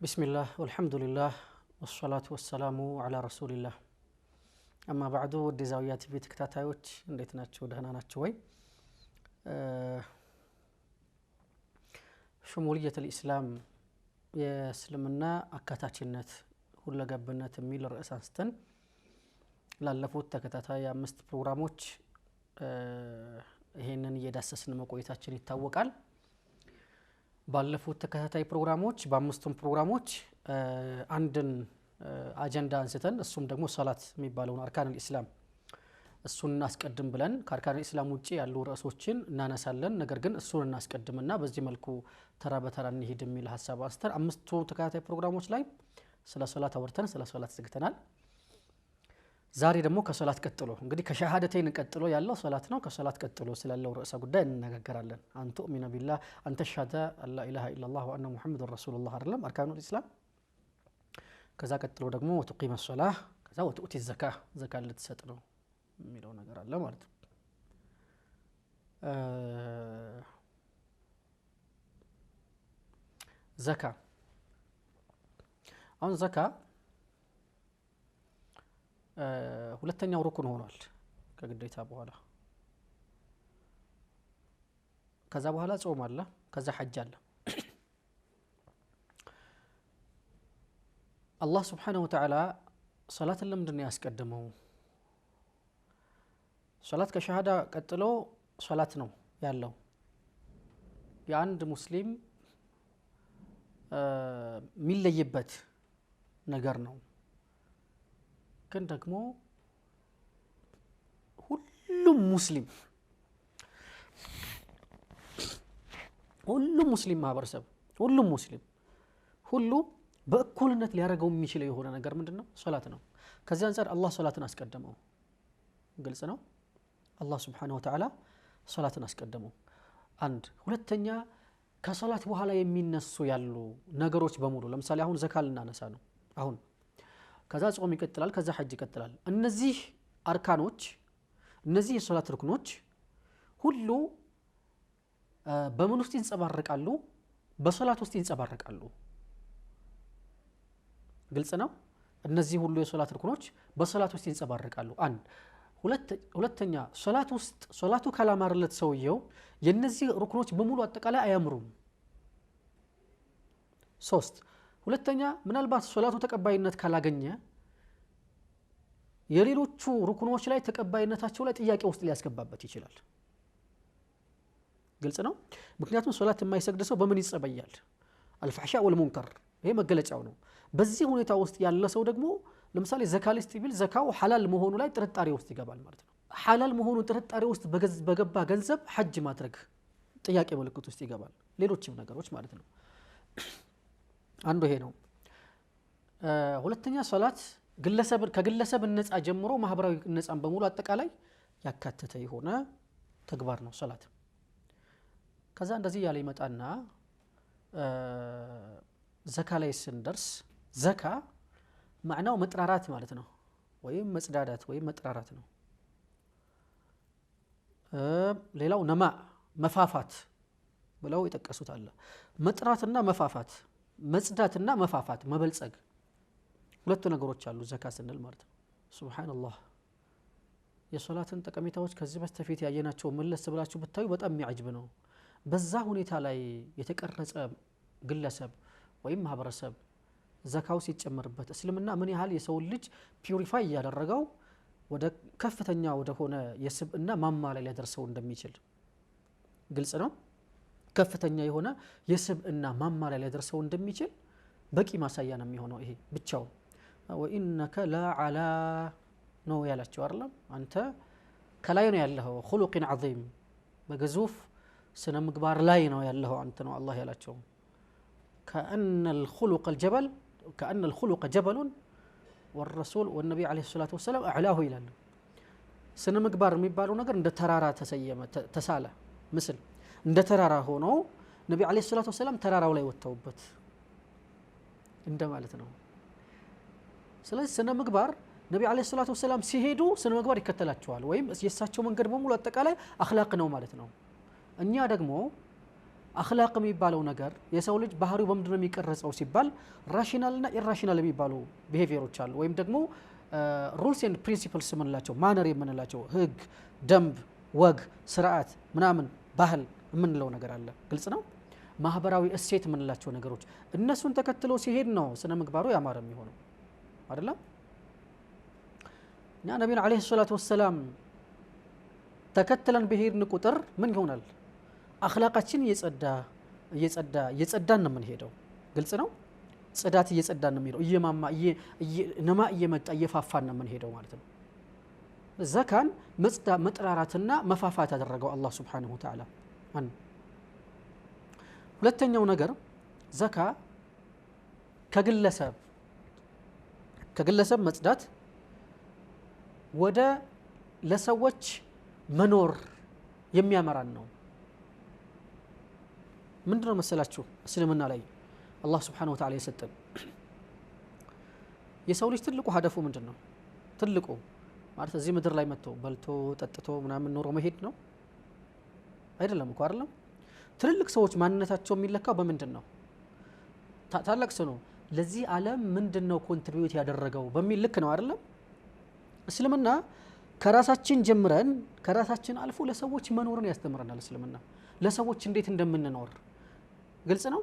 بسم الله والحمد لله والصلاة والسلام على رسول الله أما بعد ودي زاويات في تكتاتايوች እንዴት ናችሁ ደህና ናችሁ ወይ شمولية الإسلام የእስልምና አካታችነት ሁለገብነት የሚል ርዕስ አንስተን ላለፉት ተከታታይ 5 ፕሮግራሞች ይሄንን እየዳሰስን መቆየታችን ይታወቃል ባለፉት ተከታታይ ፕሮግራሞች በአምስቱም ፕሮግራሞች አንድን አጀንዳ አንስተን እሱም ደግሞ ሶላት የሚባለው አርካን الاسلام እሱን እናስቀድም ብለን ከአርካን الاسلام ውጪ ያሉ ርዕሶችን እናነሳለን ነገር ግን እሱን እናስቀድምና በዚህ መልኩ ተራ በተራ እንሂድ የሚል ሐሳብ አንስተን አምስቱ ተከታታይ ፕሮግራሞች ላይ ስለ ሶላት አወርተን ስለ ሶላት ዝግተናል ዛሬ ደግሞ ከሶላት ቀጥሎ እንግዲህ ከሸሃደተይን ቀጥሎ ያለው ሶላት ነው ከሶላት ቀጥሎ ስላለው ርዕሰ ጉዳይ እንነጋገራለን አንተ ኡሚና ቢላህ አንተ ሸሃዳ አላ ኢላሃ ኢላላህ ወአነ ሙሐመዱር ረሱሉላህ አይደለም አርካኑል ኢስላም ከዛ ቀጥሎ ደግሞ ወትቂመ ሶላህ ከዛ ወትኡቲ ዘካህ ዘካ ልትሰጥ ነው የሚለው ነገር አለ ማለት ነው ዘካ አሁን ዘካ ሁለተኛው ሩክን ሆኗል ከግዴታ በኋላ ከዛ በኋላ ጾም አለ ከዛ ሐጅ አለ አላህ Subhanahu Wa Ta'ala ሶላትን ለምንድን ነው ያስቀደመው ሶላት ከሸሃዳ ቀጥሎ ሶላት ነው ያለው የአንድ ሙስሊም ሚለይበት ነገር ነው ግን ደግሞ ሁሉም ሙስሊም ማህበረሰብ ሁሉም ሙስሊም ሁሉ በእኩልነት ሊያደርገው የሚችለው የሆነ ነገር ምንድነው ሶላት ነው ከዚህ አንፃር አላህ ሶላትን አስቀደመው ግልጽ ነው አላህ Subhanahu Wa Ta'ala ሶላትን አስቀደመው አንድ ሁለተኛ ከሶላት በኋላ የሚነሱ ያሉ ነገሮች በሙሉ ለምሳሌ አሁን ዘካል እናነሳ ነው አሁን ከዛ ጾም ይቀጥላል ከዛ ሐጅ ይቀጥላል እነዚህ አርካኖች እነዚህ የሶላት ሩክኖች ሁሉ በምን ውስጥ ይንጸባረቃሉ በሶላት ውስጥ ይንጸባረቃሉ ግልጽ ነው እነዚህ ሁሉ የሶላት ሩክኖች በሶላት ውስጥ ይንጸባረቃሉ አንድ ሁለተኛ ሶላት ውስጥ ሶላቱ ካላማረለት ሰውየው የነዚህ ሩክኖች በሙሉ አጠቃላይ አያምሩም ሶስት ሁለተኛ ምናልባት ሶላቱ ተቀባይነት ካላገኘ የሌሎቹ ሩክኖች ላይ ተቀባይነታቸው ላይ ጥያቄ ውስጥ ሊያስገባበት ይችላል ግልጽ ነው ምክንያቱም ሶላት የማይሰግድ ሰው በምን ይጸበያል አልፈህሻ ወልሙንከር ይሄ መገለጫው ነው በዚህ ሁኔታ ውስጥ ያለ ሰው ደግሞ ለምሳሌ ዘካሊስት ቢል ዘካው ሐላል መሆኑ ላይ ጥርጣሬ ውስጥ ይገባል ማለት ነው ሐላል መሆኑ ጥርጣሬ ውስጥ በገባ ገንዘብ ሐጅ ማድረግ ጥያቄ ምልክት ውስጥ ይገባል ሌሎችም ነገሮች ማለት ነው አንዱ ይሄ ነው ሁለተኛ ሶላት ከግለሰብ ነፃ ጀምሮ ማህበራዊ ነፃን በሙሉ አጠቃላይ ያካተተ የሆነ ተግባር ነው ሶላት ከዛ እንደዚህ ያለ ይመጣና ዘካ ላይ ስንደርስ ዘካ ማዕናው መጥራራት ማለት ነው ወይም መጽዳዳት ወይም መጥራራት ነው ሌላው ነማ መፋፋት ብለው ይጠቀሱት አለ መጥራትና መፋፋት መጽዳትና መፋፋት መበልጸግ ሁለቱ ነገሮች አሉ ዘካ ስንል ማለት ነው ሱብሃንአላህ የሶላትን ጠቀሜታዎች ከዚህ በስተፊት ያየናቸው መለስ ብላችሁ ብታዩ በጣም የሚያጅብ ነው በዛ ሁኔታ ላይ የተቀረጸ ግለሰብ ወይም ማህበረሰብ ዘካው ሲጨመርበት እስልምና ምን ያህል የሰው ልጅ ፒዩሪፋይ ያደረገው ወደ ከፍተኛ ወደ ሆነ የስብዕና ማማ ላይ ሊያደርሰው እንደሚችል ግልጽ ነው ከፍተኛ የሆነ የስብዕና ማማ ላይ ሊያደርሰው እንደሚችል በቂ ማሳያ ነው የሚሆነው ይሄ ብቻው ወኢነከ ለዓላ ነው ያላችሁ አይደለም አንተ ከላይ ነው ያለኸው خلق عظيم በግዙፍ ስነ ምግባር ላይ ነው ያለኸው አንተ ነው አላህ ያላቸው كأن الخلق جبل والرسول والنبي عليه الصلاة والسلام أعلاه إلى سنة مقبار ميبالو نقر عند ترارا تسيمة تسالة مثل عند ترارا هونو النبي عليه الصلاة والسلام ترارا ولا يوتوبت عندما قالتنا سلسل سنة مقبار النبي عليه الصلاة والسلام سيهدو سنة مقبار يكتلات شوال ويم يساتشو من قربهم ولا تقالي أخلاقنا ومالتنا أنيا دقمو አኽላቅ የሚባለው ነገር የሰው ልጅ ባህሪው በምንድነው የሚቀረጸው ሲባል ራሽናል እና ኢራሽናል የሚባሉ ቢሄቪየሮች አሉ ወይም ደግሞ ሩልስ ኤንድ ፕሪንሲፕልስ የምንላቸው ማነር የምንላቸው ህግ ደንብ ወግ ስርዓት ምናምን ባህል የምንለው ነገር አለ ግልጽ ነው ማህበራዊ እሴት የምንላቸው ነገሮች እነሱን ተከትሎ ሲሄድ ነው ስነ ምግባሩ ያማረ የሚሆነው አይደለም እና ነብዩ አለይሂ ሰላቱ ወሰለም ተከተለን በሄድን ቁጥር ምን ይሆናል አኽላቃችን እየጸዳን ነው የምንሄደው ግልጽ ነው ጽዳት እየጸዳን ነው የሚሄደው እየማማ ነማ እየመጣ እየፋፋን ነው የምንሄደው ማለት ነው ዘካን መጥራራትና መፋፋት ያደረገው አላህ Subhanahu Wa Ta'ala ሁለተኛው ነገር ዘካ ከግለሰብ መጽዳት ወደ ለሰዎች መኖር የሚያመራን ነው ምንድነው መሰላችሁ እስልምና ላይ አላህ Subhanahu Wa Ta'ala የሰጠን የሰው ልጅ ትልቁ ሀደፉ ምንድነው ትልቁ ማለት እዚህ ምድር ላይ መጥቶ በልቶ ጠጥቶ ምናምን ኖሮ መሄድ ነው አይደለም እኮ አይደለም ትልልቅ ሰዎች ማንነታቸው የሚለካው በምንድነው ታላቅ ሰው ነው ለዚህ ዓለም ምንድነው ኮንትሪቢዩት ያደረገው በሚል ልክ ነው አይደለም እስልምና ከራሳችን ጀምረን ከራሳችን አልፎ ለሰዎች መኖርን ያስተምረናል እስልምና ለሰዎች እንዴት እንደምንኖር ግልጽ ነው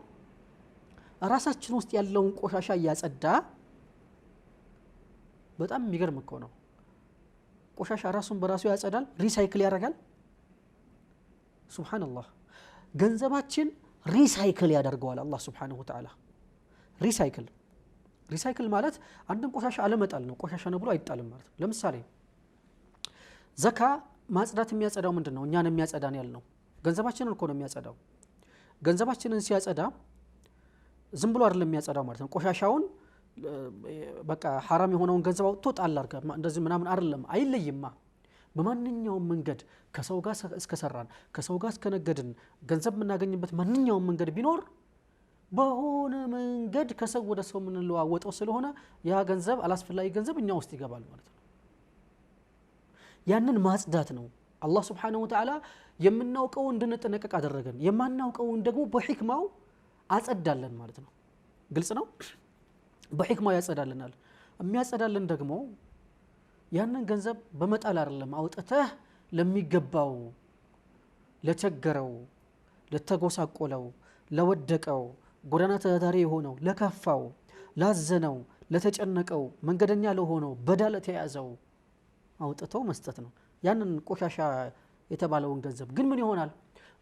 ራሳችን ውስጥ ያለውን ቆሻሻ ያጸዳ በጣም የሚገርም እኮ ነው ቆሻሻ ራሱን በራሱ ያጸዳል ሪሳይክል ያደርጋል ሱብሃንአላህ ገንዘባችን ሪሳይክል ያደርገዋል አላህ Subhanahu Wa Ta'ala ሪሳይክል ማለት አንድን ቆሻሻ አለመጣል ነው ቆሻሻ ነው ብሎ አይጣልም ማለት ነው ለምሳሌ ዘካ ማጽዳት የሚያጸዳው ምንድነው እኛን የሚያጸዳን ያልነው ገንዘባችንን እኮ ነው የሚያጸዳው ገንዘባችንን ሲያጸዳ ዝም ብሎ አይደለም የሚያጸዳው ማለት ነው ቆሻሻውን በቃ حرام የሆነውን ገንዘብ አውጥቶ ጣል አርጋ እንደዚህ ምናምን አይደለም አይለይማ በማንኛውም መንገድ ከሰው ጋር እስከሰራን ከሰው ጋር እስከነገድን ገንዘብ የምናገኝበት ማንኛውም መንገድ ቢኖር በሆነ መንገድ ከሰው ወደ ሰው የምንለዋወጠው ስለሆነ ያ ገንዘብ አላስፈላጊ ገንዘብ እኛ ውስጥ ይገባል ማለት ነው ያንን ማጽዳት ነው አላህ Subhanahu Wa Ta'ala የምናውቀው እንድንጠነቀቅ አደረገን የማናውቀውን ደግሞ በህክማው አጸዳለን ማለት ነው ግልጽ ነው በህክማው ያጸዳልናል የሚያጸዳልን ደግሞ ያንን ገንዘብ በመጣል አይደለም አውጥተህ ለሚገባው ለቸገረው ለተጎሳቆለው ለወደቀው ጎዳና ተዳዳሪ የሆነው ለከፋው ላዘነው ለተጨነቀው መንገደኛ ለሆነው በዳለ ተያዘው አውጥተው መስጠት ነው ያንን ቆሻሻ የተባለውን ገንዘብ ግን ምን ይሆናል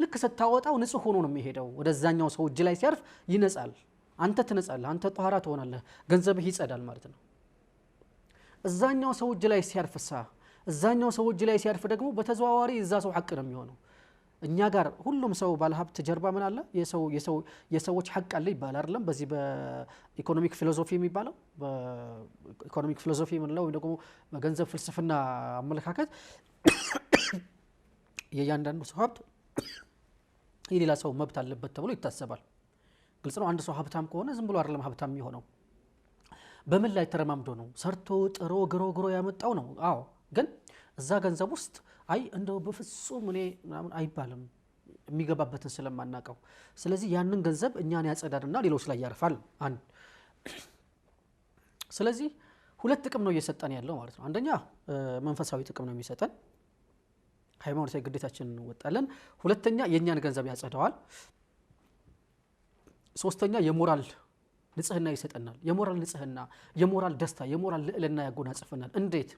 ልክ ስታወጣው ንጹህ ሆኖ ነው የሚሄደው ወደዛኛው ሰው እጅ ላይ ሲያርፍ ይነጻል አንተ ትነጻለህ አንተ ጧሃራ ትሆናለህ ገንዘብህ ይጸዳል ማለት ነው እዛኛው ሰው እጅ ላይ ሲያርፍ ደግሞ በተዘዋዋሪ እዛ ሰው ሐቅ ነው የሚሆነው እኛ ጋር ሁሉም ሰው ባለሀብት ጀርባ ምን አለ የሰዎች ሐቅ አለ ይባላል አይደለም በዚህ በኢኮኖሚክ ፊሎሶፊ የሚባለው በኢኮኖሚክ ፊሎሶፊ ምንለው ወይ ደግሞ በገንዘብ ፍልስፍና አመለካከት የያንዳንዱ ሰው ሀብት የሌላ ሰው መብት አለበት ተብሎ ይታሰባል ግልጽ ነው አንድ ሰው ሀብታም ከሆነ ዝም ብሎ አይደለም ሀብታም የሚሆነው በምን ላይ ተረማምዶ ነው ሰርቶ ጥሮ ግሮ ያመጣው ነው አዎ ግን እዛ ገንዘብ ውስጥ አይ እንደው በፍጹም እኔ ምናምን አይባልም የሚገባበትን ስለማናቀው ስለዚህ ያንን ገንዘብ እኛን ያጸዳልና ሌሎች ላይ ያርፋል አንድ ስለዚህ ሁለት ጥቅም ነው እየሰጠን ያለው ማለት ነው አንደኛ መንፈሳዊ ጥቅም ነው የሚሰጠን ሃይማኖታዊ ግዴታችንን እንወጣለን ሁለተኛ የኛን ገንዘብ ያጸዳዋል ሶስተኛ የሞራል ንጽህና ይሰጠናል የሞራል ንጽህና የሞራል ደስታ የሞራል ልዕልና ያጎናጽፈናል እንዴት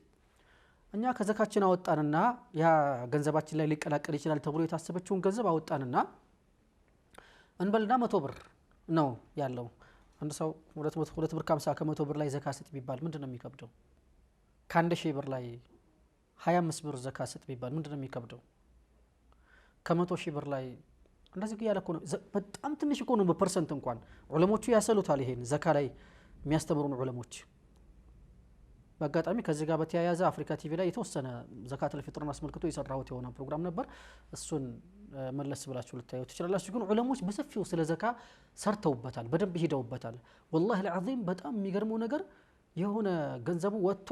እኛ ከዘካችን አወጣንና ያ ገንዘባችን ላይ ሊቀላቀል ይችላል ተብሎ የታሰበችውን ገንዘብ አወጣንና እንበልና 100 ብር ነው ያለው አንድ ሰው 2 ብር 50 ከ100 ብር ላይ ዘካ ስጥ ቢባል ምንድነው የሚከብደው ከ1000 ብር ላይ 25 ብር ዘካ ስጥ ቢባል ምንድነው የሚከብደው ከ100,000 ብር ላይ እንደዚህ ያለኮ ነው በጣም ትንሽ እኮ ነው በፐርሰንት እንኳን ዑለሞቹ ያሰሉታል ይሄን ዘካ ላይ የሚያስተምሩን ዑለሞች በአጋጣሚ ከዚህ ጋር በተያያዘ አፍሪካ ቲቪ ላይ የተወሰነ ዘካተል ፊጥርን አስመልክቶ የሰራሁት የሆነ ፕሮግራም ነበር እሱን መለስ ብላችሁ ልታዩት ትችላላችሁ ግን ዑለሞች በሰፊው ስለ ዘካ ሰርተውበታል በደንብ ሄደውበታል والله العظيم በጣም የሚገርመው ነገር የሆነ ገንዘቡ ወጥቶ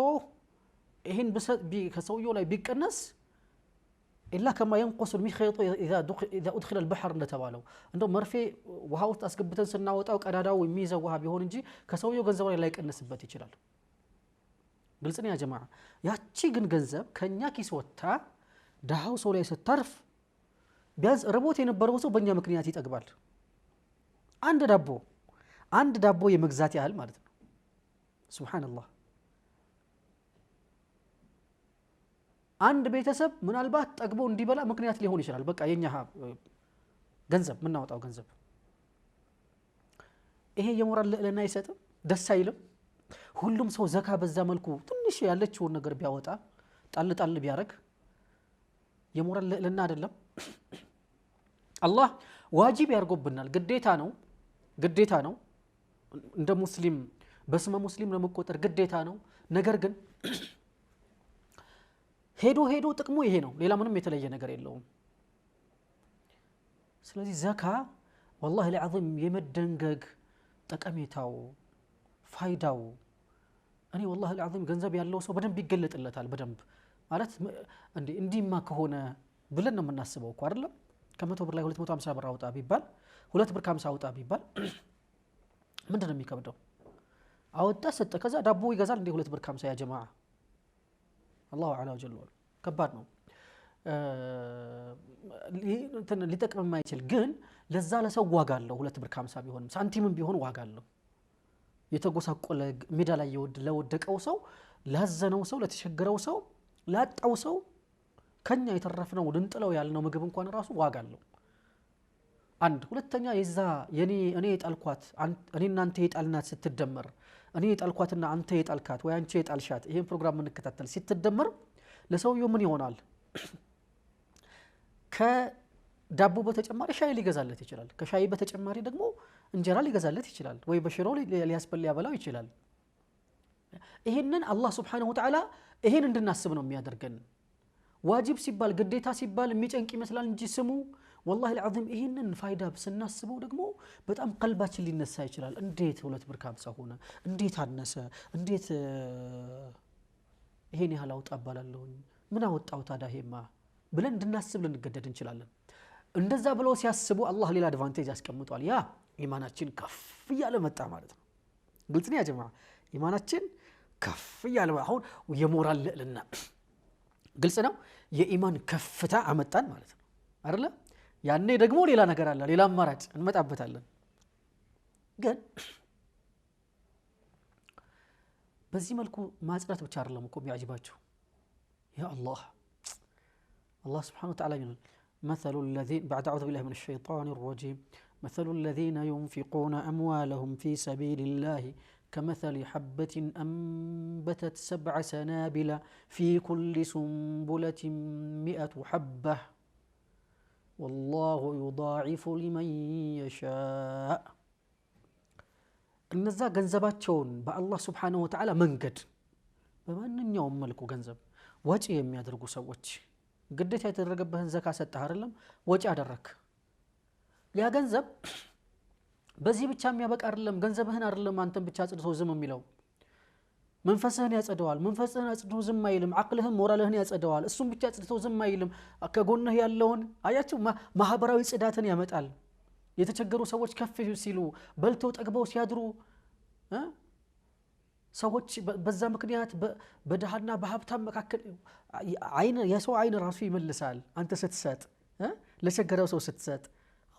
ይሄን ከሰውየው ላይ ቢቀነስ إلا كما ينقص المخيط إذا أدخل البحر እንደተባለው እንደው መርፌ ውሃ ውስጥ አስገብተን ስናወጣው ቀዳዳው የሚይዘው ውሃ ቢሆን እንጂ ከሰውየው ገንዘብ ላይ ቀንስበት ይችላል። ግልጽ ነው ያ ጀማዓ። ያቺ ግን ገንዘብ ከኛ ኪስ ወጣ ዳሃው ሰው ላይ ስትርፍ ቢያንስ ረቦት የነበረው ሰው በእኛ ምክንያት ይጠግባል። አንድ ዳቦ የመግዛት ያህል ማለት ነው። ሱብሃንአላህ። አንድ ቤተሰብ ምናልባት ጠግቦ እንዲበላ ምክንያት ሊሆን ይችላል። በቃ የኛ ገንዘብ ምናወጣው ገንዘብ ይሄ የሞራል ልዕልና አይሰጥም፣ ደስ አይልም። ሁሉም ሰው ዘካ በዛ መልኩ ትንሽ ያለችውን ነገር ቢያወጣ ጣል ቢያረግ የሞራል ልዕልና አይደለም። አላህ ዋጂብ ያርጎብናል፣ ግዴታ ነው እንደ ሙስሊም በስመ ሙስሊም ለመቆጠር ግዴታ ነው። ነገር ግን ሄዶ ጥቅሙ ይሄ ነው፣ ሌላ ምንም የተለየ ነገር የለውም። ስለዚህ ዘካ والله العظيم የመደንገግ ጠቀሜታው ፋይዳው እኔ والله العظيم ገንዘብ ያለው ሰው በደንብ ይገለጥለታል። በደንብ ማለት እንዲማ ከሆነ ብለን ነው የምናስበው እኮ አይደለም። ከ100 ብር ላይ 250 ብር አውጣ ቢባል 2 ብር ከ50 አውጣ ቢባል ምንድነው የሚከብደው? አወጣ ሰጠ፣ ከዛ ዳቦ ይገዛል እንደ 2 ብር ከ50 ያ ጀማዓ አላሁ አላ ወጀል ከባድ ነው። ሊጠቅም የማይችል ግን ለዛ ለሰው ዋጋ አለው። 2 ብር ከ50 ቢሆንም ሳንቲምም ቢሆን ዋጋ አለው። የተጎሳቆለ ሜዳ ላይ ለወደቀው ሰው፣ ላዘነው ሰው፣ ለተቸገረው ሰው፣ ላጣው ሰው ከኛ የተረፈነው ልንጥለው ያልነው ምግብ እንኳን ራሱ ዋጋ አለው። አንድ ሁለተኛ የዛ እኔ የጣልኳት እኔ እናንተ የጣልናት ስትደመር እኔ የጣልኳትና አንተ የጣልካት ወይ አንቺ የጣልሻት ይሄን ፕሮግራም እንከታተል ሲትደመር ለሰውየው ምን ይሆናል? ከዳቦ በተጨማሪ ሻይ ሊገዛለት ይችላል። ከሻይ በተጨማሪ ደግሞ እንጀራ ሊገዛለት ይችላል፣ ወይ በሽሮ ሊያበላው ይችላል። ይሄንን አላህ Subhanahu Wa Ta'ala ይሄን እንድናስብ ነው የሚያደርገን። ዋጅብ ሲባል ግዴታ ሲባል የሚጨንቅ ይመስላል እንጂ ስሙ والله العظيم ይሄንን ፋይዳ ስናስበው ደግሞ በጣም ቀልባችን ሊነሳ ይችላል። እንዴት 2 ብር ከ50 ሆነ? እንዴት አነሰ? እንዴት ይሄን ያህል አውጣ ባላለው ምን አወጣው ታዳሄማ ብለን እንድናስብ ልንገደድ እንችላለን። እንደዛ ብለው ሲያስቡ አላህ ሌላ አድቫንቴጅ ያስቀምጧል። ያ ኢማናችን ከፍ ይያለ መጣ ማለት ነው። ግልጽ ነው ያ ጀማዓ። ኢማናችን ከፍ ይያለ አሁን የሞራል ልዕልና ግልጽ ነው። የኢማን ከፍታ አመጣን ማለት ነው አይደለ? ያኔ ደግሞ ሌላ ነገር አለ፣ ሌላ አማራጭ እንመጣበታለን። ግን በዚህ መልኩ ማጽዳት ብቻ አይደለም እኮ የሚያጅባቸው። ያ አላህ Subhanahu Wa Ta'ala ይላል مثل الذين بعد أعوذ بالله من الشيطان الرجيم مثل الذين ينفقون أموالهم في سبيل الله كمثل حبة أنبتت 7 سنابل في كل سنبلة 100 حبة والله يضاعف لمن يشاء። እነዛ ገንዘባቸውን በአላህ Subhanahu Wa Ta'ala መንገድ በማንኛውም መልኩ ገንዘብ ወጪ የሚያደርጉ ሰዎች ግዴታ የተደረገበህን ዘካ ሰጠህ አይደለም፣ ወጪ አደረክ። ያ ገንዘብ በዚህ ብቻ የሚያበቃ አይደለም። ገንዘብህን አይደለም አንተን ብቻ አጽድቶ ዝም የሚለው መንፈስህን ያጸደዋል። መንፈስህን አጽድቶ ዝም አይልም። አቅልህን ሞራልህን ያጸደዋል። እሱም ብቻ አጽድቶ ዝም አይልም። ከጎንህ ያለውን አያችሁ ማህበራዊ ጽዳትን ያመጣል። የተቸገሩ ሰዎች ከፍ ሲሉ በልተው ጠግበው ሲያድሩ ሰዎች በዛ ምክንያት በደሃና በሀብታም መካከል የሰው አይን ራሱ ይመልሳል። አንተ ስትሰጥ ለቸገረው ሰው ስትሰጥ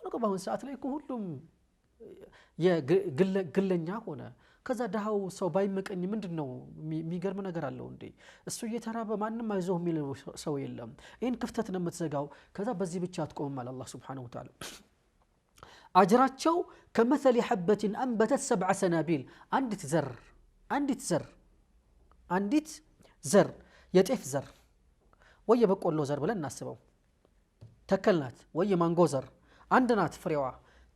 አሁን በአሁን ሰዓት ላይ ሁሉም የግለኛ ሆነ። ከዛ ደሃው ሰው ባይመቀኝ ምንድነው የሚገርም ነገር አለው እንዴ? እሱ እየተራበ ማንንም አይዞህ የሚል ሰው የለም። ይሄን ክፍተት ነው የምትዘጋው። ከዛ በዚህ ብቻ አትቆምም አለ አላህ Subhanahu Wa Ta'ala። አጅራቸው ከመثل حبة أنبتت 7 سنابل አንዲት ዘር የጤፍ ዘር ወይ የበቆሎ ዘር ብለን እናስበው ተከልናት፣ ወይ የማንጎ ዘር አንድ ናት ፍሬዋ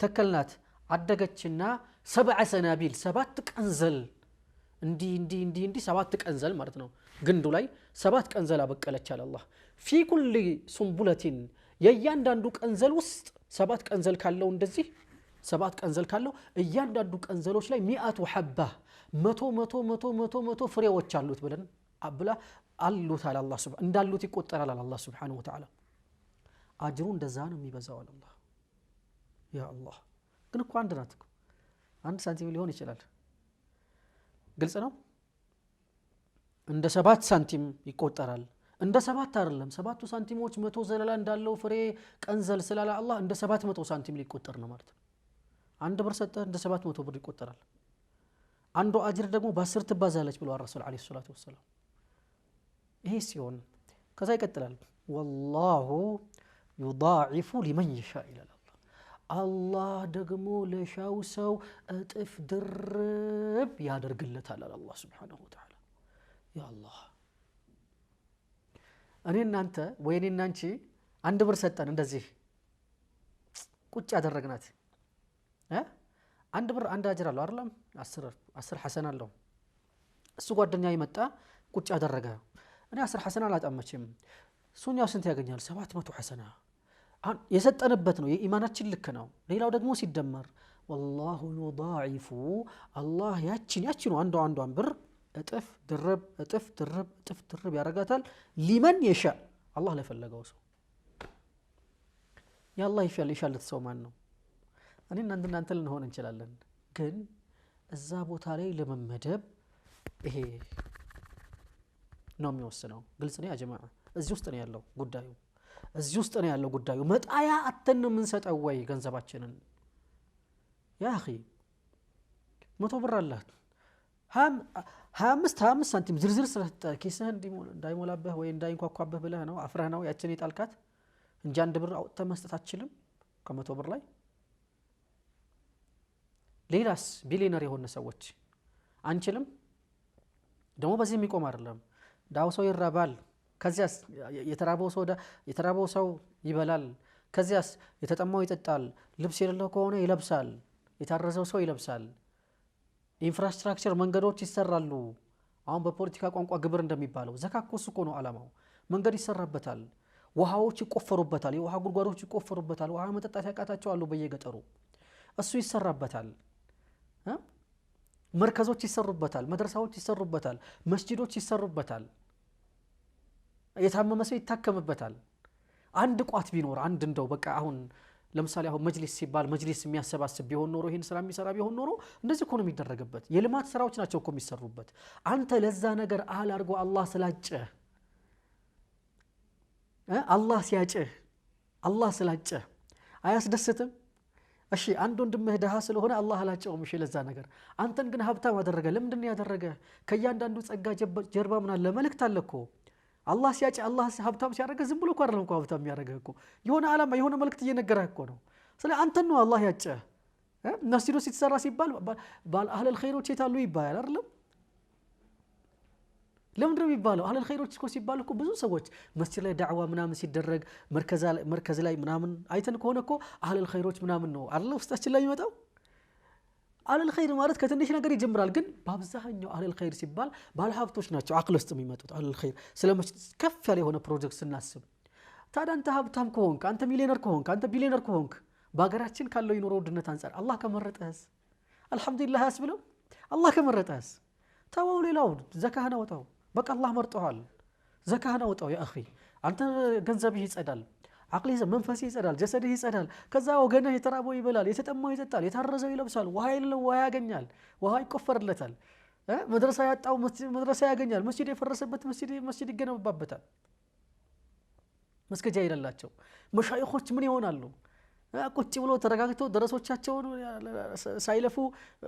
ተከልናት፣ አደገችና 7 ሰናቢል 7 ቀንዘል እንዲ 7 ቀንዘል ማለት ነው። ግንዱ ላይ 7 ቀንዘል አበቀለች አለ አላህ። ፊ ኩል ሱንቡለቲን የእያንዳንዱ ቀንዘል ውስጥ 7 ቀንዘል ካለው እንደዚህ 7 ቀንዘል ካለው እያንዳንዱ ቀንዘሎች ላይ 100 ሐባ 100 ፍሬዎች አሉት ብለን አብላ አሉት አለ አላህ እንዳሉት ይቆጠራል አለ አላህ Subhanahu Wa Ta'ala። አጅሩ እንደዛ ነው የሚበዛው አላህ። ያ አላህ ግን እኮ አንድ ናት እኮ 1 ሳንቲም ሊሆን ይችላል። ግልጽ ነው። እንደ 7 ሳንቲም ይቆጠራል። እንደ 7 አይደለም 7 ሳንቲሞች 100 ዘለላ እንዳለው ፍሬ ቀንዘል ስላለ አላህ እንደ 700 ሳንቲም ሊቆጠር ነው ማለት ነው። 1 ብር ሰጠህ እንደ 700 ብር ይቆጠራል። አንዱ አጅር ደግሞ በ10 ትባዛለች ብለዋል ረሱል አለይሂ ሰላቱ ወሰለም። ይሄ ሲሆን ከዛ ይቀጥላል ወላሁ يضاعف لمن يشاء إلى الله الله ደግሞ ለሻው ሰው እጥፍ ድርብ ያደርግለታል አለ አላህ Subhanahu Wa Ta'ala። ያ አላህ እኔ እናንተ ወይኔ እናንቺ 1 ብር ሰጠን እንደዚህ ቁጭ ያደረግናት 1 ብር 1 አጅር አለው አይደለም 10 ሐሰና አለው። እሱ ጓደኛ ይመጣ ቁጭ ያደረገ እኔ 10 ሐሰና አላጣመችም ሱኛው ስንት ያገኛል 700 ሐሰና የሰጠንበት ነው የኢማናችን ልክ ነው። ሌላው ደግሞ ሲደመር والله يضاعف الله ያቺን አንዷን ብር እጥፍ ድርብ ያረጋታል ሊመን يشاء الله ለፈለገው ሰው። ያ አላህ ይሻለት ሰው ማን ነው? እኔ እናንተ ልንሆን እንችላለን ግን እዛ ቦታ ላይ ለመመደብ ይሄ ነው የሚወስነው። ግልጽ ነው ያ ጀማዓ። እዚህ ውስጥ ነው ያለው ጉዳዩ መጣያ አተን ነው የምንሰጠው ወይ ገንዘባችንን? ያ አኺ 100 ብር አለ 25 ሳንቲም ዝርዝር ስለተ ኪስህ እንዳይሞላብህ ወይ እንዳይንኳኳብህ ብለህ ነው አፍረህ ነው ያችን ይጣልካት እንጂ 1 ብር አውጥተህ መስጠት አትችልም ከ100 ብር ላይ። ሌላስ ቢሊየነር የሆነ ሰዎች አንችልም ደግሞ በዚህ የሚቆም አይደለም። ዳው ሰው ይራባል ከዚያስ የተራበው ሰው ይበላል ከዚያስ የተጠማው ይጠጣል ልብስ የሌለው ከሆነ ይለብሳል የታረዘው ሰው ይለብሳል ኢንፍራስትራክቸር መንገዶች ይሰራሉ። አሁን በፖለቲካ ቋንቋ ግብር እንደሚባለው ዘካኮስ እኮ ነው አላማው። መንገድ ይሰራበታል ውሃዎች ይቆፈሩበታል የውሃ ጉድጓዶች ይቆፈሩበታል ውሃ መጠጣት ያቃታቸው አሉ በየገጠሩ እሱ ይሰራበታል መርከዞች ይሰሩበታል መድረሳዎች ይሰሩበታል መስጂዶች ይሰሩበታል የታመመ ሰው ይታከምበታል። አንድ ቋት ቢኖር አንድ እንደው በቃ አሁን ለምሳሌ አሁን መጅሊስ ሲባል መጅሊስ የሚያሰባስብ ቢሆን ኖሮ ይሄን ስራ የሚሰራ ቢሆን ኖሮ እንደዚህ እኮ ነው የሚደረግበት። የልማት ስራዎች ናቸው እኮ የሚሰሩበት። አንተ ለዛ ነገር አህል አድርጎ አላህ ስላጨህ አላህ ሲያጨህ አላህ ስላጨህ አያስደስትም? እሺ አንድ ወንድምህ ደሃ ስለሆነ አላህ አላጨውም እሺ ለዛ ነገር አንተን ግን ሀብታም አደረገ። ለምንድን ነው ያደረገ? ከያንዳንዱ ጸጋ ጀርባ ምን አለ? መልእክት አለ እኮ። አላህ ሲያጭ አላህ ሀብታም ሲያደርግ ዝም ብሎ እኮ አይደለም እኮ ሀብታም የሚያደርግህ እኮ የሆነ ዓላማ የሆነ መልእክት እየነገረህ እኮ ነው። ስለዚህ አንተን ነው አላህ ያጨህ። መስጂዱ ሲሰራ ሲባል ባል አህለል ኸይሮች የታሉ ይባላል አይደለም? ለምንድን ነው የሚባለው? አህለል ኸይሮች እኮ ሲባል እኮ ብዙ ሰዎች መስጂድ ላይ ዳዕዋ ምናምን ሲደረግ መርከዝ ላይ ምናምን አይተን ከሆነ እኮ አህለል ኸይሮች ምናምን ነው አይደል ውስጣችን ላይ የሚመጣው። አህለል ኸይር ማለት ከትንሽ ነገር ይጀምራል፣ ግን በአብዛኛው አህለል ኸይር ሲባል ባለሀብቶች ናቸው አቅል ውስጥ የሚመጡት። አህለል ኸይር ስለመስጂድ ከፍ ያለ የሆነ ፕሮጀክት ስናስብ ታዲያ አንተ ሀብታም ከሆንክ አንተ ሚሊዮነር ከሆንክ አንተ ቢሊዮነር ከሆንክ በሀገራችን ካለው የኑሮ ውድነት አንፃር አላህ ከመረጠህስ አልሐምዱሊላህ ያስብለው። አላህ ከመረጠህስ ተወው፣ ሌላው ዘካህን አውጣው። በቃ አላህ መርጦሃል፣ ዘካህን አውጣው። ያ አኺ አንተ ገንዘብህ ይጸዳል፣ አቅልህ መንፈስህ ይጸዳል፣ ጀሰድህ ይጸዳል። ከዛ ወገንህ የተራበው ይበላል፣ የተጠማው ይጠጣል፣ የታረዘው ይለብሳል፣ ውሃ የሌለው ውሃ ያገኛል፣ ውሃ ይቆፈርለታል። መድረሳ ያጣው መድረሳ ያገኛል፣ መስጂድ የፈረሰበት መስጂድ ይገነባበታል። መስገጃ የሌላቸው መሻይኾች ምን ይሆናሉ? ቁጭ ብሎ ተረጋግተው ደረሶቻቸውን ሳይለፉ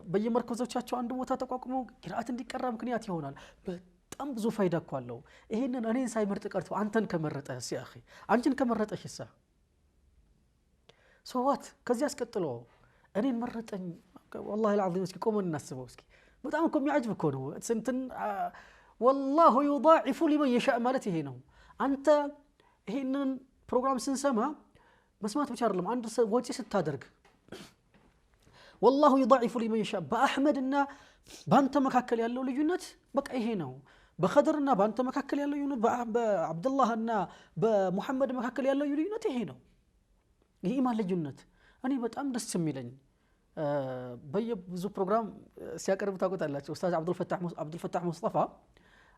በየመርከዞቻቸው አንድ ቦታ ተቋቁመው ቂራአት እንዲቀራ ምክንያት ይሆናል። በጣም ብዙ ፋይዳ እኮ አለው። ይሄንን እኔን ሳይመርጥ ቀርቶ አንተን ከመረጠህ ያ አኺ አንቺን ከመረጠሽ እሳ ሰዋት ከዚህ አስቀጥሎ እኔን መረጠኝ። والله العظيم እስኪ ቆመን እናስበው እስኪ። በጣም እኮ የሚያጅብ እኮ ነው። እንትን والله يضاعف لمن يشاء ማለት ይሄ ነው። አንተ ይሄንን ፕሮግራም ስንሰማ መስማት ብቻ አይደለም፣ አንድ ወጪ ስታደርግ والله يضاعف لمن يشاء በአህመድና ባንተ መካከል ያለው ልዩነት በቃ ይሄ ነው። በኸድርና ባንተ መካከል ያለው ልዩነት፣ በአብዱላህና በሙሐመድ መካከል ያለው ልዩነት ይሄ ነው። ይሄ ኢማን ልዩነት እኔ በጣም ደስ የሚለኝ በየብዙ ፕሮግራም ሲያቀርቡ ታውቁታላችሁ። ኡስታዝ አብዱልፈታህ ሙስጠፋ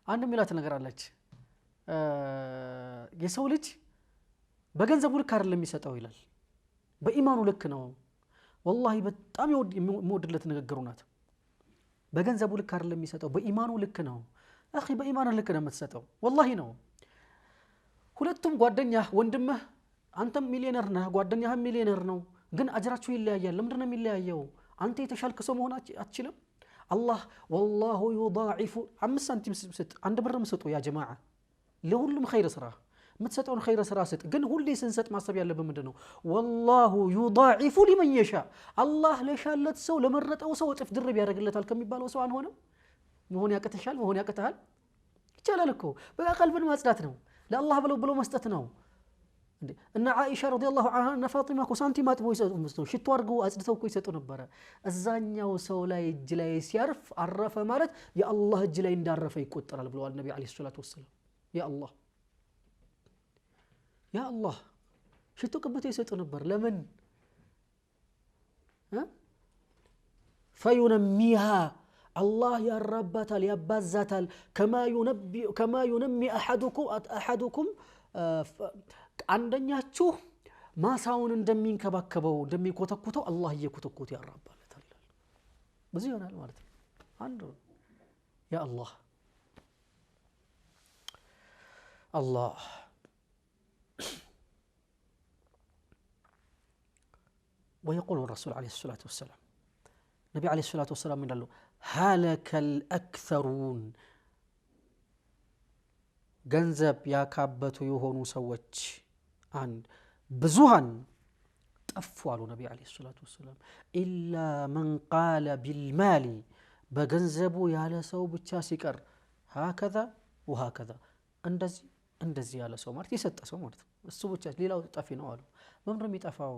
አንድ ሚላት ነገር አለች። የሰው ልጅ በገንዘቡ ልክ አይደለም የሚሰጠው ይላል በኢማኑ ልክ ነው والله በጣም የሚወድለት ንግግሩ ናት በገንዘቡ ልክ አይደለም የሚሰጠው በኢማኑ ልክ ነው اخي በኢማኑ ልክ ነው የምትሰጠው والله ነው ሁለቱም ጓደኛ ወንድምህ አንተም ሚሊዮነር ነህ ጓደኛህም ሚሊዮነር ነው ግን አጅራችሁ ይለያያል ለምንድነው የሚለያየው አንተ የተሻልክ ሰው መሆን አትችልም الله والله يضاعف 5 ሳንቲም ስጥ አንድ ብርም ስጡ ያ ጀማዓ ለሁሉም ኸይር ስራ ምትሰጠውን ኸይር ስራ ስጥ ግን ሁሌ ስንሰጥ ማሰብ ያለበት ምንድነው والله يضاعف لمن يشاء الله ለሻለት ሰው ለመረጠው ሰው እጥፍ ድርብ ያደርግለታል ከሚባለው ሰው አንሆንም መሆን ያቀተሻል መሆን ያቀተሃል ይቻላል እኮ በቃ ቀልብን ማጽዳት ነው ለአላህ ብሎ መስጠት ነው እንዴ እና አይሻ ረዲየላሁ ዐንሃ እና ፋጢማ እኮ ሳንቲም አጥበው ይሰጡ ሽቶ አድርገው አጽድተው እኮ ይሰጡ ነበር እዛኛው ሰው ላይ እጅ ላይ ሲያርፍ አረፈ ማለት የአላህ እጅ ላይ እንዳረፈ ይቆጠራል ብለዋል ነብዩ አለይሂ ሰላቱ ወሰለም ያ አላህ ሽቶ ቅብተው ይሰጡ ነበር ለምን فينميها الله يربطال يبازاتال كما ينمي احدكم አንደኛችሁ ማሳውን እንደሚንከባከበው እንደሚኮተኩተው አላህ እየኮተኮተ ያራባለታል በዚህ ይሆናል ማለት ነው አንዱ ያ አላህ ويقول الرسول عليه الصلاة والسلام النبي عليه الصلاة والسلام من قال له هلك الأكثرون ገንዘብ ያካበቱ የሆኑ ሰዎች አንድ ብዙሃን ጠፉ አሉ ነብዩ አለይሂ ሰላቱ ወሰለም ኢላ መን ቃለ ቢልማሊ በገንዘቡ ያለ ሰው ብቻ ሲቀር هكذا وهكذا እንደዚህ ያለ ሰው ማለት የሰጠ ሰው ማለት ነው እሱ ብቻ ሌላው ጠፊ ነው አሉ ምንድነው የሚጠፋው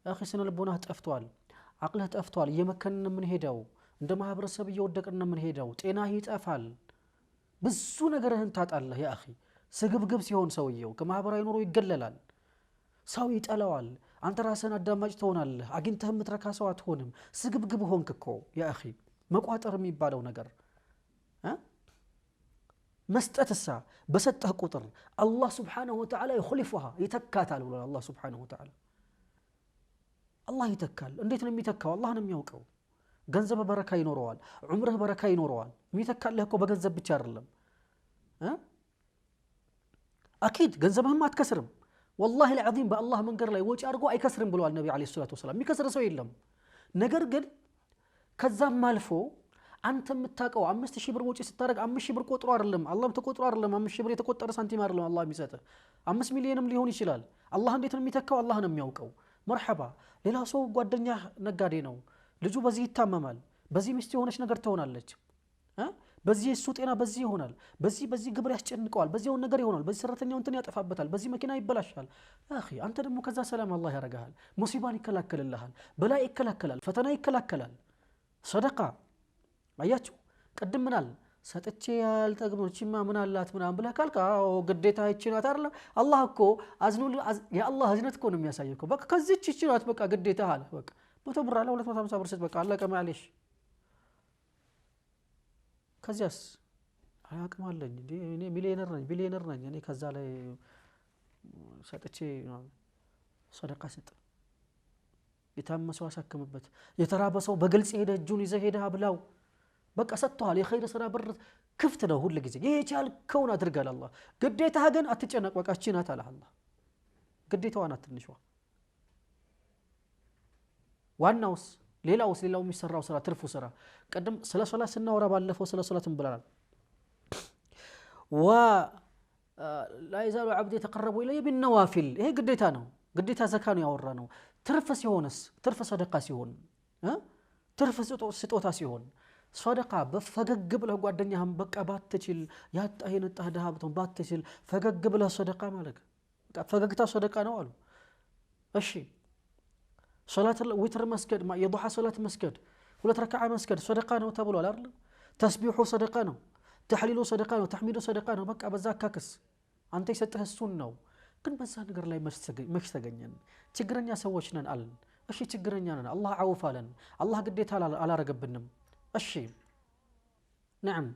አኺ ስነ ልቦና ጠፍቷል አቅልህ ጠፍቷል እየመከንን ምን ሄደው እንደ ማህበረሰብ እየወደቅን ምን ሄደው ጤና ይጠፋል ብዙ ነገርህን ታጣለህ ያ اخي ስግብግብ ሲሆን ሰውየው ከማህበራዊ ኑሮ ይገለላል ሰው ይጠላዋል አንተ ራስህን አዳማጭ ትሆናለህ አግኝተህ ምትረካ ሰው አትሆንም ስግብግብ ሆንክ እኮ ያ اخي መቋጠር የሚባለው ነገር መስጠትሳ በሰጠህ ቁጥር አላህ Subhanahu Wa Ta'ala ይخلفها ይተካታል ብሎ አላህ Subhanahu Wa Ta'ala አላህ ይተካል እንዴት ነው የሚተካው አላህ ነው የሚያውቀው ገንዘብ በረካ ይኖረዋል ዑምርህ በረካ ይኖረዋል የሚተካልህ እኮ በገንዘብ ብቻ አይደለም አኪድ ገንዘብህም አትከስርም والله العظيم بالله መንገር ላይ ወጪ አድርጎ አይከስርም ብለዋል ነብዩ አለይሂ ሰላቱ ወሰለም የሚከስር ሰው የለም ነገር ግን ከዛም አልፎ አንተ የምታቀው 5000 ብር ወጪ ስታረግ 5000 ብር ቆጥሮ አይደለም አላህም ተቆጥሮ አይደለም 5000 ብር የተቆጠረ ሳንቲም አይደለም አላህ የሚሰጥህ 5 ሚሊዮንም ሊሆን ይችላል አላህ እንዴት ነው የሚተካው አላህ ነው የሚያውቀው መርሐባ ሌላ ሰው ጓደኛ ነጋዴ ነው ልጁ በዚህ ይታመማል በዚህ ሚስት የሆነች ነገር ትሆናለች በዚህ እሱ ጤና በዚህ ይሆናል በዚህ ግብር ያስጨንቀዋል በዚህ የሆነ ነገር ይሆናል በዚህ ሰራተኛው እንትን ያጠፋበታል በዚህ መኪና ይበላሻል አኺ አንተ ደግሞ ከዛ ሰላም አላህ ያረጋሃል ሙሲባን ይከላከልልሃል በላይ ይከላከላል ፈተና ይከላከላል ሰደቃ አያችሁ ቀድም ምናል ሰጥቼ ያልጠግሞችማ ምን አላት ምናም ብለህ ካልካው ግዴታ ይችላል አይደል አላህ እኮ አዝኑ የአላህ ህዝነት እኮ ነው የሚያሳየው በቃ ከዚህች ይችላል በቃ ግዴታ አለ በቃ 100 ብር አለ 250 ብር ስጥ በቃ አለቀ ማለሽ ከዚያስ አያቅም አለኝ እንዴ እኔ ሚሊዮነር ነኝ ቢሊዮነር ነኝ እኔ ከዛ ላይ ሰጥቼ ሰደቃ ስጥ የታመሰው አሳከምበት የተራበሰው በግልጽ ሄደ እጁን ይዘህ ሄደ አብላው በቃ ሰጥቷል የኸይር ስራ በር ክፍት ነው ሁሉ ጊዜ የቻልከውን አድርጋል አላህ ግዴታህ ግን አትጨነቅ በቃ እቺ ናት አለ አላህ ግዴታዋ ናት ትንሽዋ ዋናውስ ሌላው የሚሰራው ስራ ትርፉ ስራ ቀደም ስለ ሶላት ስናወራ ባለፈው ስለ ሶላትን ብለናል لا يزال عبد يتقرب الي بالنوافل ይሄ ግዴታ ነው ግዴታ ዘካ ነው ያወራ ነው ትርፍ ሲሆንስ ትርፍ ሰደቃ ሲሆን ትርፍ ስጦታ ሲሆን ሰደቃ በፈገግ ብለህ ጓደኛህም በቃ ባትችል ያጣህ የነጣህ ደሃብቶን ባትችል ፈገግ ብለህ ሰደቃ ማለት በቃ ፈገግታ ሰደቃ ነው አሉ እሺ ሶላት ዊትር መስገድ የዱሃ ሶላት መስገድ ሁለት ረካዓ መስገድ ሰደቃ ነው ተብሏል አይደል ተስቢሑ ሰደቃ ነው ተህሊሉ ሰደቃ ነው ተህሚዱ ሰደቃ ነው በቃ በዛ አካክስ አንተ የሰጠህ እሱን ነው ግን በዛ ነገር ላይ መሽ ተገኘን ችግረኛ ሰዎች ነን አልን እሺ ችግረኛ ነን አላህ አውፍ አለን አላህ ግዴታ አላረገብንም እሺ نعم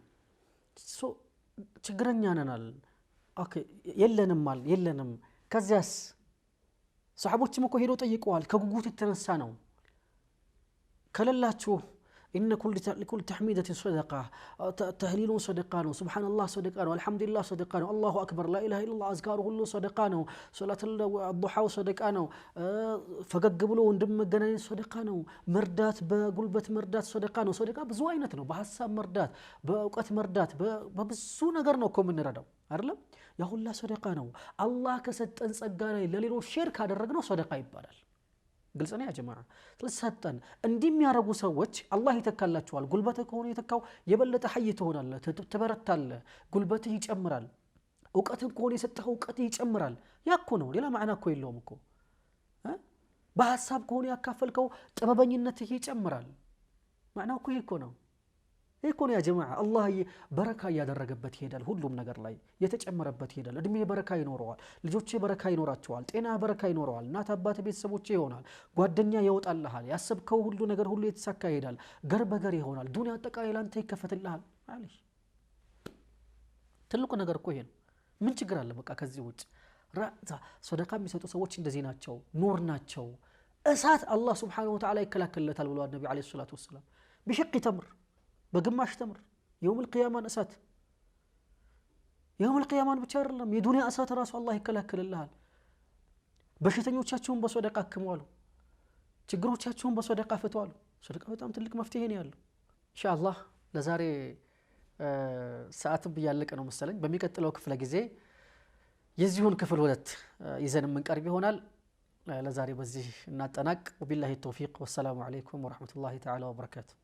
ችግረኛ ነን አልን ኦኬ የለንም ከዚያስ ሰሃቦችም እኮ ሄደው ጠይቀዋል ከጉጉት የተነሳ ነው ከለላችሁ إن كل تحميدة صدقة تهليل صدقة سبحان الله صدقة الحمد لله صدقة الله أكبر لا إله إلا الله أذكاره كله صدقة صلاة الضحى صدقة فقبلوا وندم جنين صدقة مردات بقلبة مردات صدقة بزواينة بحساب مردات بأوقات مردات ببسونا قرناكم من ردوا أرلا يقول لا صدقة الله كسد أنسجانا لليرو شرك هذا الرجل صدقة يبادل ግልጽ ነው ያ ጀማዓ ስለሰጠን እንዲሚያረጉ ሰዎች አላህ ይተካላቸዋል ጉልበትህ ከሆነ የተካው የበለጠ ሐይ ትሆናለህ ትበረታለህ ጉልበትህ ይጨምራል ዕውቀትህ ከሆነ የሰጠኸው ዕውቀትህ ይጨምራል ያኮ ነው ሌላ ማዕና እኮ የለውም እኮ በሐሳብ ከሆነ ያካፈልከው ጥበበኝነትህ ይጨምራል ማዕናው እኮ ይሄ ነው ያ ጀማዓ አላህ በረካ ያደረገበት ይሄዳል ሁሉም ነገር ላይ የተጨመረበት ይሄዳል እድሜ በረካ ይኖረዋል ልጆቼ በረካ ይኖራቸዋል ጤና በረካ ይኖረዋል እናት አባት ቤተሰቦቼ ይሆናል ጓደኛ ይወጣልሃል ያሰብከው ሁሉ ነገር ሁሉ የተሳካ ይሄዳል ገር በገር ይሆናል ዱንያ አጠቃላይ ላንተ ይከፈትልሃል አለሽ ትልቁ ነገር እኮ ይሄ ነው ምን ችግር አለ በቃ ከዚህ ውጭ ሰደቃ የሚሰጡ ሰዎች እንደዚህ ናቸው ኑር ናቸው እሳት አላህ Subhanahu Wa Ta'ala ይከላከልለታል ብለዋል ነብዩ አለይሂ ሰላቱ ወሰለም بشق تمر በግማሽ ተምር يوم القيامة እሳት يوم القيامة ብቻ አይደለም የዱንያ እሳት ራሱ አላህ ይከላከልልሃል በሽተኞቻችሁን በሰደቃ አክመዋሉ ችግሮቻችሁን በሰደቃ ፈተዋሉ ሰደቃ በጣም ትልቅ መፍትሄ ነው ያለው ኢንሻአላህ ለዛሬ ሰዓት በያለቀ ነው መሰለኝ በሚቀጥለው ክፍለ ጊዜ የዚሁን ክፍል 2 ይዘን መንቀርብ ይሆናል ለዛሬ በዚህ እናጠናቅ وبالله التوفيق والسلام عليكم ورحمة الله تعالى وبركاته